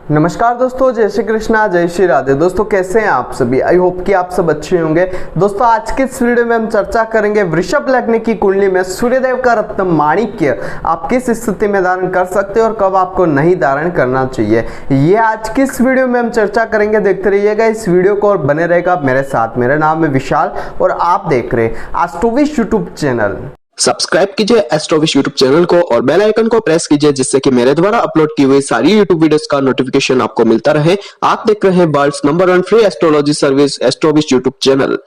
नमस्कार दोस्तों, जय श्री कृष्णा, जय श्री राधे। दोस्तों कैसे हैं आप सभी? आई होप कि आप सब अच्छे होंगे। दोस्तों आज के इस वीडियो में हम चर्चा करेंगे वृषभ लग्न की कुंडली में सूर्यदेव का रत्न माणिक्य आप किस स्थिति में धारण कर सकते हैं और कब आपको नहीं धारण करना चाहिए, ये आज की इस वीडियो में हम चर्चा करेंगे। देखते रहिएगा इस वीडियो को और बने रहेगा मेरे साथ। मेरा नाम है विशाल और आप देख रहे हैं एस्ट्रोविश यूट्यूब चैनल। सब्सक्राइब कीजिए एस्ट्रोविश यूट्यूब चैनल को और बेल आइकन को प्रेस कीजिए जिससे कि मेरे द्वारा अपलोड की हुई सारी यूट्यूब वीडियोस का नोटिफिकेशन आपको मिलता रहे। आप देख रहे हैं world's number 1 free astrology service Astrovish YouTube channel.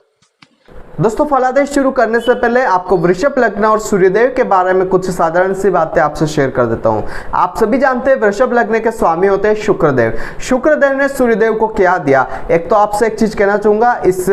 दोस्तों फलादेश शुरू करने से पहले आपको वृषभ लग्न और सूर्यदेव के बारे में कुछ साधारण सी बातें आपसे शेयर कर देता हूं। आप सभी जानते हैं वृषभ लग्न के स्वामी होते हैं शुक्रदेव। शुक्रदेव ने सूर्यदेव को क्या दिया? एक तो आपसे एक चीज कहना चाहूंगा, इस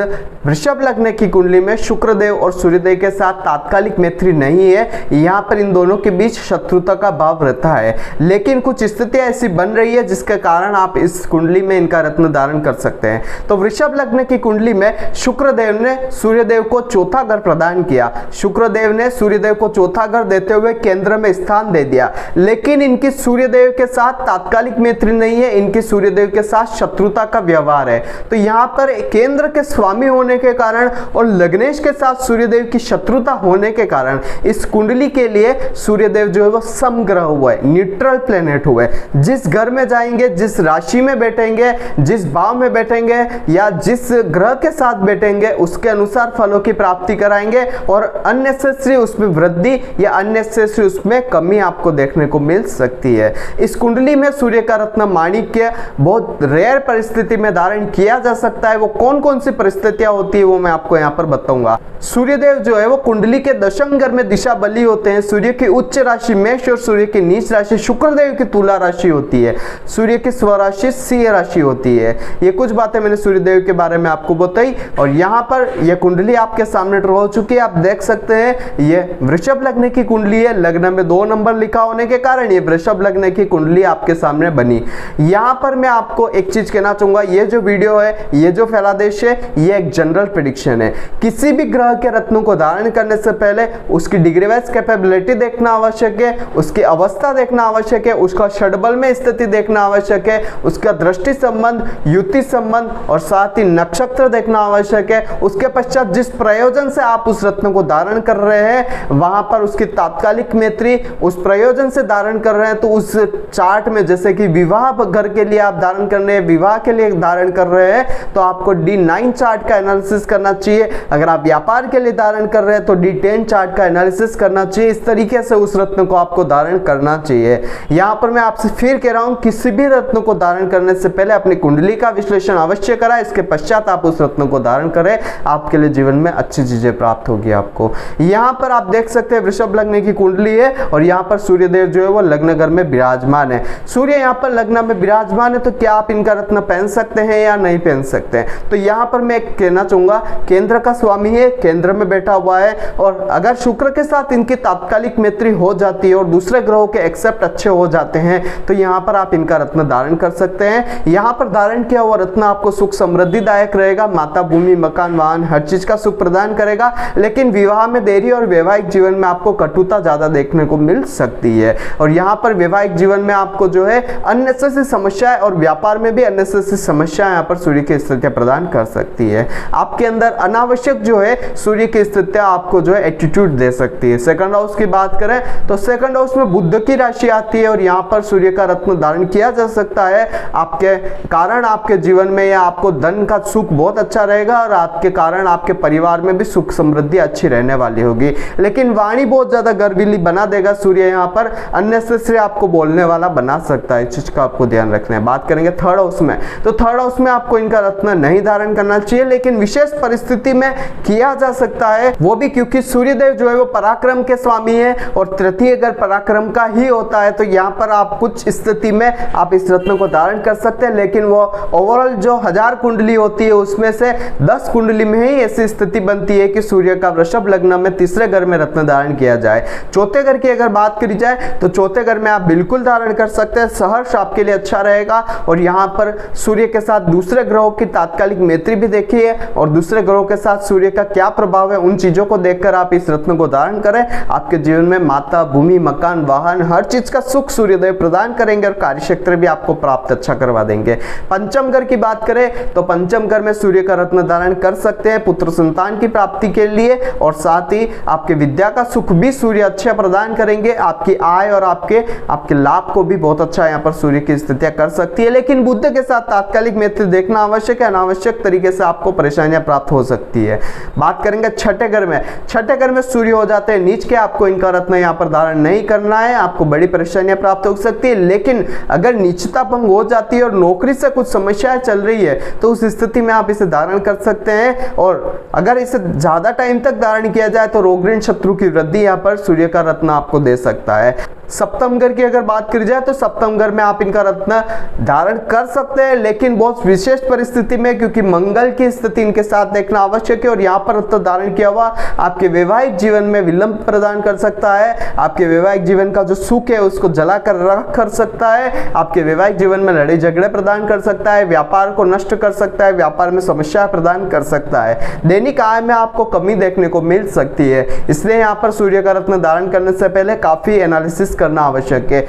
वृषभ लग्न की कुंडली में शुक्रदेव और सूर्यदेव के साथ तात्कालिक मैत्री नहीं है। यहाँ पर इन दोनों के बीच शत्रुता का भाव रहता है, लेकिन कुछ स्थितियां ऐसी बन रही है जिसके कारण आप इस कुंडली में इनका रत्न धारण कर सकते हैं। तो वृषभ लग्न की कुंडली में शुक्रदेव ने सूर्यदेव को चौथा घर प्रदान किया। शुक्रदेव ने सूर्यदेव को चौथा घर देते हुए केंद्र में स्थान दे दिया, लेकिन इनकी सूर्यदेव के साथ तात्कालिक मैत्री नहीं है, इनकी सूर्यदेव के साथ शत्रुता का व्यवहार है। तो यहाँ पर केंद्र के स्वामी होने के कारण और लग्नेश के साथ सूर्यदेव की शत्रुता होने के कारण इस कुंडली के लिए सूर्यदेव जो है वो समग्रह हुआ है, न्यूट्रल प्लेनेट हुआ है। जिस घर में जाएंगे, जिस राशि में बैठेंगे, जिस भाव में बैठेंगे या जिस ग्रह के साथ बैठेंगे उसके अनुसार फलों की प्राप्ति कराएंगे और अननेसेसरी उसमें वृद्धि या अननेसेसरी उसमें कमी आपको देखने को मिल सकती है। इस कुंडली में सूर्य का रत्न माणिक्य बहुत रेयर परिस्थिति में धारण किया जा सकता है। वो कौन कौन सी परिस्थितियां होती है वो मैं आपको यहाँ पर बताऊंगा। सूर्यदेव जो है वो कुंडली के दशम घर में दिशा बली होते हैं। सूर्य की उच्च राशि मेष और सूर्य की नीच राशि शुक्रदेव की तुला राशि होती है। सूर्य की स्वराशि सिंह राशि होती है। ये कुछ बातें मैंने सूर्यदेव के बारे में आपको बताई और यहाँ पर यह कुंडली आपके सामने ड्रॉ हो चुकी है। आप देख सकते हैं ये वृषभ लग्न की कुंडली है। लग्न में 2 नंबर लिखा होने के कारण ये वृषभ लग्न की कुंडली आपके सामने बनी। यहाँ पर मैं आपको एक चीज कहना चाहूंगा, ये जो वीडियो है, ये जो फलादेश है, ये एक जनरल प्रेडिक्शन है। किसी भी ग्रह के रत्नों को धारण करने से पहले उसकी डिग्री वाइज कैपेबिलिटी देखना आवश्यक है, उसकी अवस्था देखना आवश्यक है, उसका षडबल में स्थिति देखना आवश्यक है, उसका दृष्टि संबंध, युति संबंध और साथ ही नक्षत्र देखना आवश्यक है। उसके पश्चात जिस प्रयोजन से आप उस रत्न को धारण कर रहे हैं वहां पर उसकी तात्कालिक मैत्री, उस प्रयोजन से धारण कर रहे हैं तो उस चार्ट में, जैसे कि विवाह घर के लिए आप धारण कर रहे हैं, विवाह के लिए धारण कर रहे हैं तो आपको D9 चार्ट का एनालिसिस करना चाहिए। अगर आप व्यापार के लिए धारण कर रहे हैं तो D10 चार्ट का एनालिसिस करना चाहिए। इस तरीके से उस रत्न को आपको धारण करना चाहिए। यहां पर मैं आपसे फिर कह रहा हूं, किसी भी रत्न को धारण करने से पहले अपनी कुंडली का विश्लेषण अवश्य कराएं। इसके पश्चात आप उस रत्न को धारण करें, आपके लिए जीवन में अच्छी चीजें प्राप्त होगी आपको। यहाँ पर आप देख सकते हैं वृषभ लग्न की कुंडली है और यहाँ पर सूर्यदेव जो है वो लग्न घर में विराजमान है। सूर्य यहाँ पर लग्न में विराजमान है तो क्या आप इनका रत्न पहन सकते हैं या नहीं पहन सकते हैं? तो यहाँ पर मैं कहना चाहूंगा, केंद्र का स्वामी है, केंद्र में बैठा हुआ है और अगर शुक्र के साथ इनकी तात्कालिक मैत्री हो जाती है और दूसरे ग्रहों के एक्सेप्ट अच्छे हो जाते हैं तो यहाँ पर आप इनका रत्न धारण कर सकते हैं। यहाँ पर धारण किया हुआ रत्न आपको सुख समृद्धिदायक रहेगा, माता, भूमि, मकान, वाहन, हर चीज का सुख प्रदान करेगा। लेकिन विवाह में देरी और वैवाहिक जीवन में आपको कटुता ज्यादा देखने को मिल सकती है और यहाँ पर वैवाहिक जीवन में आपको जो है अननेसेसरी समस्याएं और व्यापार में भी अननेसेसरी समस्याएं यहाँ पर सूर्य की स्थितियां प्रदान कर सकती है। आपके अंदर अनावश्यक जो है सूर्य की स्थितियां आपको जो है एटीट्यूड दे सकती है। सेकंड हाउस की बात करें तो सेकंड हाउस में बुध की राशि आती है और यहाँ पर सूर्य का रत्न धारण किया जा सकता है। आपके कारण आपके जीवन में या आपको धन का सुख बहुत अच्छा रहेगा और आपके कारण आपके परिवार में भी सुख समृद्धि अच्छी रहने वाली होगी। लेकिन वाणी बहुत ज्यादा गर्वीली बना देगा सूर्य, यहाँ पर अननेसेसरी आपको बोलने वाला बना सकता है। इस चीज का आपको ध्यान रखना है। बात करेंगे थर्ड हाउस में, तो थर्ड हाउस में आपको इनका रत्न नहीं धारण करना चाहिए, लेकिन विशेष परिस्थिति में किया जा सकता है, वो भी क्योंकि सूर्यदेव जो है वो पराक्रम के स्वामी है और तृतीय घर पराक्रम का ही होता है। तो यहाँ पर आप कुछ स्थिति में आप इस रत्न को धारण कर सकते हैं, लेकिन वो ओवरऑल जो 1000 कुंडली होती है उसमें से 10 कुंडली में ही ऐसी स्थिति बनती है कि सूर्य का वृषभ लग्न में तीसरे घर में रत्न धारण किया जाए। चौथे घर की अगर बात करी जाए तो चौथे घर में आप बिल्कुल धारण कर सकते हैं, सहर्ष आपके लिए अच्छा रहेगा। और यहाँ पर सूर्य के साथ दूसरे ग्रहों की तात्कालिक मैत्री भी देखी है और दूसरे ग्रहों के साथ सूर्य का क्या प्रभाव है, उन चीजों को देखकर आप इस रत्न को धारण करें। आपके जीवन में माता, भूमि, मकान, वाहन, हर चीज का सुख सूर्यदेव प्रदान करेंगे और कार्य क्षेत्र भी आपको प्राप्त अच्छा करवा देंगे। पंचम घर की बात करें तो पंचम घर में सूर्य का रत्न धारण कर सकते हैं पुत्र संतान की प्राप्ति के लिए, और साथ ही आपके विद्या का सुख भी सूर्य अच्छा प्रदान करेंगे। आपकी आय और आपके लाभ को भी बहुत अच्छा यहाँ पर सूर्य की स्थितियां कर सकती है। लेकिन बुध के साथ तात्कालिक मैत्री देखना आवश्यक है, अनावश्यक तरीके से आपको परेशानियां प्राप्त हो सकती है। बात करेंगे छठे घर में। छठे घर में सूर्य हो जाते हैं नीच के, आपको इनका रत्न यहाँ पर धारण नहीं करना है, आपको बड़ी परेशानियां प्राप्त हो सकती है। लेकिन अगर नीचता भंग हो जाती है और नौकरी से कुछ समस्याएं चल रही है तो उस स्थिति में आप इसे धारण कर सकते हैं। और अगर इसे ज्यादा टाइम तक धारण किया जाए तो रोग ऋण शत्रु की वृद्धि यहाँ पर सूर्य का रत्न आपको दे सकता है। सप्तम घर की अगर बात करी जाए तो सप्तम घर में आप इनका रत्न धारण कर सकते हैं, लेकिन बहुत विशेष परिस्थिति में, क्योंकि मंगल की स्थिति इनके साथ देखना आवश्यक है। और यहाँ पर रत्न धारण किया हुआ आपके वैवाहिक जीवन में विलंब प्रदान कर सकता है, आपके वैवाहिक जीवन का जो सुख है उसको जला कर रख कर सकता है, आपके वैवाहिक जीवन में लड़ाई झगड़े प्रदान कर सकता है, व्यापार को नष्ट कर सकता है, व्यापार में समस्या प्रदान कर सकता है, दैनिक आय में आपको कमी देखने को मिल सकती है। इसलिए यहाँ पर सूर्य का रत्न धारण करने से पहले काफी एनालिसिस करना आवश्यक है।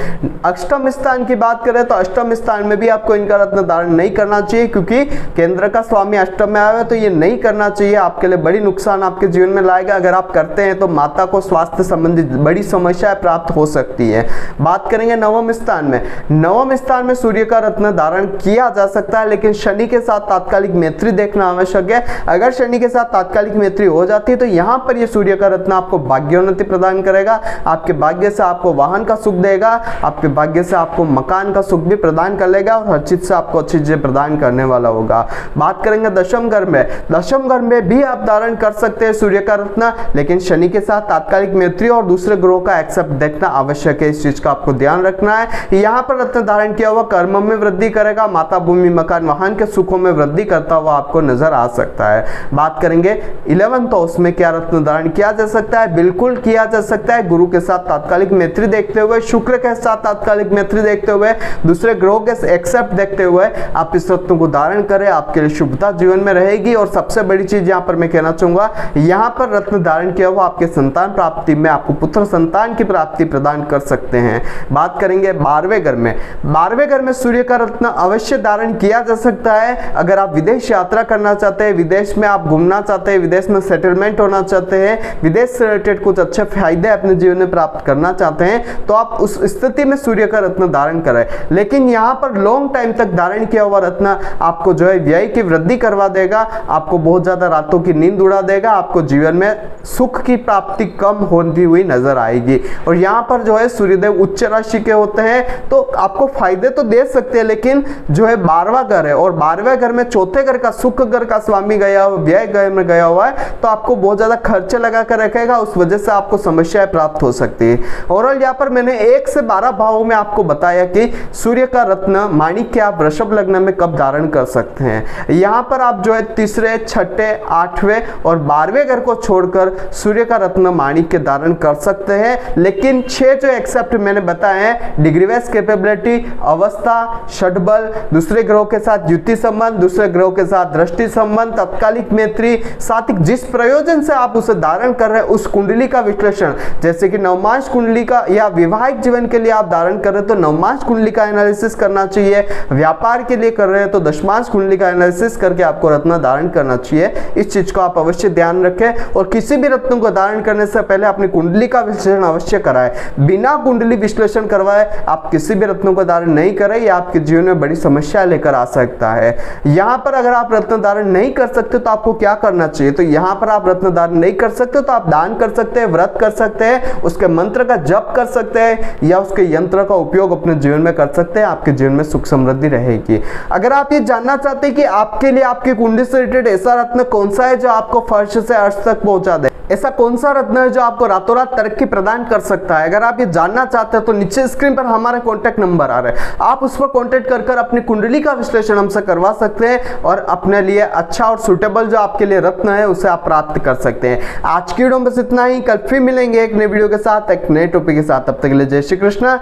अष्टम स्थान की बात करें तो अष्टम स्थान में भी आपको इनका रत्न धारण नहीं करना चाहिए, क्योंकि केंद्र का स्वामी अष्टम में आया है, तो ये नहीं करना चाहिए, आपके लिए बड़ी नुकसान आपके जीवन में लाएगा। अगर आप करते हैं तो माता को स्वास्थ्य संबंधित बड़ी समस्याएं प्राप्त हो सकती है। बात करेंगे नवम स्थान में। नवम स्थान में सूर्य का रत्न धारण किया जा सकता है, लेकिन शनि के साथ तात्कालिक मैत्री देखना आवश्यक है। अगर शनि के साथ तात्कालिक मैत्री हो जाती है तो यहाँ पर ये सूर्य का रत्न आपको भाग्योन्नति प्रदान करेगा, आपके भाग्य से आपको वाहन का सुख देगा, आपके भाग्य से आपको मकान का सुख भी प्रदान कर लेगा और हर चीज से आपको अच्छी चीजें प्रदान करने वाला होगा। बात करेंगे दशम घर में। दशम घर में भी आप धारण कर सकते हैं सूर्य का रत्न, लेकिन शनि के साथ तात्कालिक मैत्री और दूसरे ग्रहों का एक्सेप्ट देखना आवश्यक है। इस चीज का आपको ध्यान रखना है। यहाँ पर रत्न धारण किया हुआ कर्म में वृद्धि करेगा, माता, भूमि, मकान, वाहन के सुखों में वृद्धि करता हुआ आपको नजर आ सकता है। बात करेंगे 11th हाउस में क्या रत्न धारण किया जा सकता है। बिल्कुल किया जा सकता है, गुरु के साथ तात्कालिक मैत्री देखते हुए, शुक्र के साथ तात्कालिक मैत्री देखते हुए, दूसरे ग्रहों के एक्सेप्ट देखते हुए आप इस रत्न को धारण करें, आपके लिए शुभता जीवन में रहेगी। और सबसे बड़ी चीज यहाँ पर मैं कहना चाहूंगा, यहाँ पर रत्न धारण किया हुआ आपके संतान प्राप्ति में आपको पुत्र संतान की प्राप्ति प्रदान कर सकते हैं। बात करेंगे 12वें घर में। 12वें घर में सूर्य का रत्न अवश्य धारण किया जा सकता है। अगर आप विदेश यात्रा करना चाहते हैं, विदेश में आप घूमना चाहते हैं, विदेश में सेटलमेंट होना चाहते हैं, विदेश से रिलेटेड कुछ अच्छे फायदे अपने जीवन में प्राप्त करना चाहते हैं, तो आप उस स्थिति में सूर्य का रत्न धारण करें। लेकिन यहाँ पर लॉन्ग टाइम तक धारण किया हुआ रत्न आपको जो है व्यय की वृद्धि करवा देगा, आपको बहुत ज्यादा रातों की नींद उड़ा देगा, आपको जीवन में सुख की प्राप्ति कम होती हुई नजर आएगी। और यहाँ पर जो है सूर्यदेव उच्च राशि के होते हैं तो आपको फायदे तो दे सकते हैं, लेकिन जो है 12वां घर है और 12वें घर में चौथे घर का सुख घर का स्वामी गया हुआ, व्यय घर में गया हुआ है, तो आपको बहुत ज्यादा खर्चे लगा कर रखेगा, उस वजह से आपको समस्याएं प्राप्त हो सकती है। ओवरऑल यहाँ पर मैंने 1 से 12 भावों में आपको बताया कि सूर्य का रत्न माणिक्य आप वृषभ लग्न में कब धारण कर सकते हैं। यहाँ पर आप जो है तीसरे, छठे, 8वें और 12वें घर को छोड़कर सूर्य का रत्न माणिक्य धारण कर सकते हैं। लेकिन 6 जो एक्सेप्ट मैंने बताए हैं, डिग्री वाइज कैपेबिलिटी, अवस्था, षडबल, दूसरे ग्रहों के साथ द्युति संबंध, दूसरे ग्रहों के साथ दृष्टि संबंध, तत्कालिक मैत्री, साथ ही जिस प्रयोजन से आप उसे धारण कर रहे हैं उस कुंडली का विश्लेषण, जैसे कि नवमांश कुंडली का या वैवाहिक जीवन के लिए आप धारण कर रहे हैं तो नवमांश कुंडली का एनालिसिस करना चाहिए, व्यापार के लिए कर रहे हैं तो दशमांश कुंडली का एनालिसिस करके आपको रत्न धारण करना चाहिए। इस चीज को आप अवश्य ध्यान रखें और किसी भी रत्न को धारण करने से पहले अपनी कुंडली का विश्लेषण अवश्य कराएं। बिना कुंडली विश्लेषण करवाए आप किसी भी रत्नों को धारण नहीं करें, यह आपके जीवन में बड़ी समस्या लेकर आ सकता है। यहाँ पर अगर आप रत्न धारण नहीं कर सकते तो आपको क्या करना चाहिए, तो यहाँ पर आप रत्न धारण नहीं कर सकते तो आप दान कर सकते हैं, व्रत कर सकते हैं, उसके मंत्र का जप कर सकते हैं या उसके यंत्र का उपयोग अपने जीवन में कर सकते हैं, आपके जीवन में सुख समृद्धि रहेगी। अगर आप ये जानना चाहते हैं कि आपके लिए आपकी कुंडली से रिलेटेड ऐसा रत्न कौन सा है जो आपको फर्श से अर्श तक पहुंचा दे, ऐसा कौन सा रत्न है जो आपको रातों रात तरक्की प्रदान कर सकता है? अगर आप ये जानना चाहते हैं तो नीचे स्क्रीन पर हमारे कॉन्टैक्ट नंबर आ रहे हैं, आप उस पर कॉन्टैक्ट कर अपनी कुंडली का विश्लेषण हमसे करवा सकते हैं और अपने लिए अच्छा और सुटेबल जो आपके लिए रत्न है उसे आप प्राप्त कर सकते हैं। आज की वीडियो में बस इतना ही, कल फिर मिलेंगे एक नई वीडियो के साथ, एक नए टॉपिक के साथ। तब तक के लिए जय श्री कृष्ण,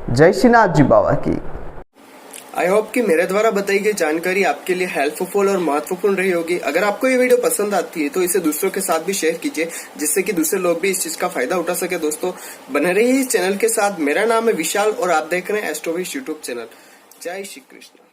जय श्रीनाथ जी बाबा की। आई होप कि मेरे द्वारा बताई गई जानकारी आपके लिए हेल्पफुल और महत्वपूर्ण रही होगी। अगर आपको ये वीडियो पसंद आती है तो इसे दूसरों के साथ भी शेयर कीजिए, जिससे कि दूसरे लोग भी इस चीज का फायदा उठा सके। दोस्तों बने रहिए इस चैनल के साथ। मेरा नाम है विशाल और आप देख रहे हैं एस्ट्रोविश यूट्यूब चैनल। जय श्री कृष्ण।